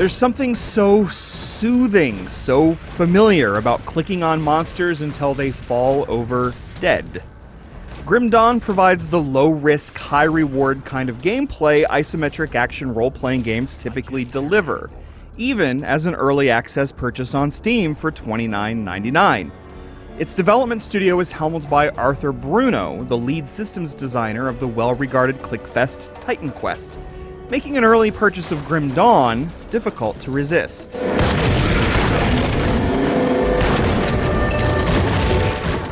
There's something so soothing, so familiar about clicking on monsters until they fall over dead. Grim Dawn provides the low-risk, high-reward kind of gameplay isometric action role-playing games typically deliver, even as an early access purchase on Steam for $29.99. Its development studio is helmed by Arthur Bruno, the lead systems designer of the well-regarded clickfest Titan Quest, making an early purchase of Grim Dawn difficult to resist.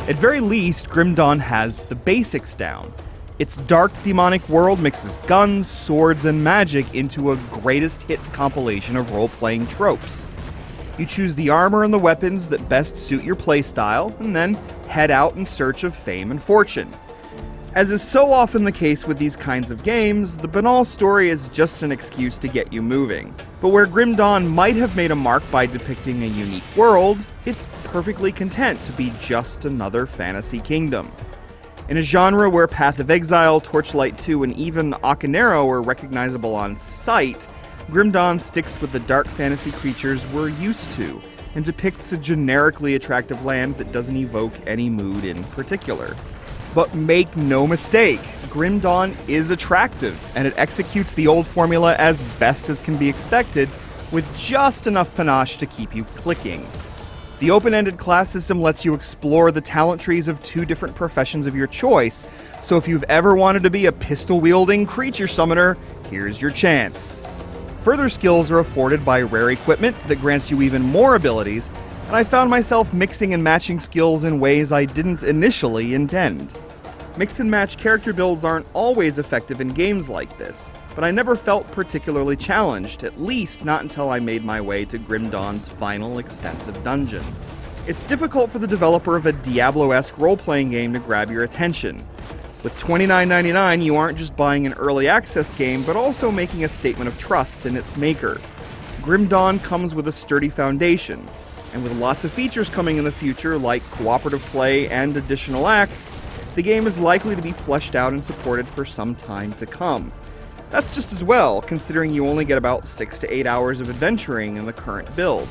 At very least, Grim Dawn has the basics down. Its dark, demonic world mixes guns, swords, and magic into a greatest hits compilation of role-playing tropes. You choose the armor and the weapons that best suit your playstyle, and then head out in search of fame and fortune. As is so often the case with these kinds of games, the banal story is just an excuse to get you moving. But where Grim Dawn might have made a mark by depicting a unique world, it's perfectly content to be just another fantasy kingdom. In a genre where Path of Exile, Torchlight 2, and even Akinero are recognizable on sight, Grim Dawn sticks with the dark fantasy creatures we're used to, and depicts a generically attractive land that doesn't evoke any mood in particular. But make no mistake, Grim Dawn is attractive, and it executes the old formula as best as can be expected, with just enough panache to keep you clicking. The open-ended class system lets you explore the talent trees of two different professions of your choice, so if you've ever wanted to be a pistol-wielding creature summoner, here's your chance. Further skills are afforded by rare equipment that grants you even more abilities, and I found myself mixing and matching skills in ways I didn't initially intend. Mix and match character builds aren't always effective in games like this, but I never felt particularly challenged, at least not until I made my way to Grim Dawn's final extensive dungeon. It's difficult for the developer of a Diablo-esque role-playing game to grab your attention. With $29.99, you aren't just buying an early access game, but also making a statement of trust in its maker. Grim Dawn comes with a sturdy foundation, and with lots of features coming in the future like cooperative play and additional acts, the game is likely to be fleshed out and supported for some time to come. That's just as well, considering you only get about 6 to 8 hours of adventuring in the current build.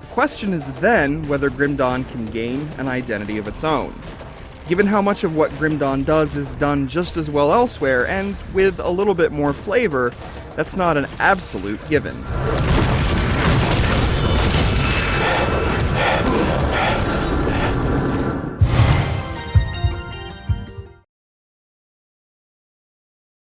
The question is then whether Grim Dawn can gain an identity of its own. Given how much of what Grim Dawn does is done just as well elsewhere, and with a little bit more flavor, that's not an absolute given.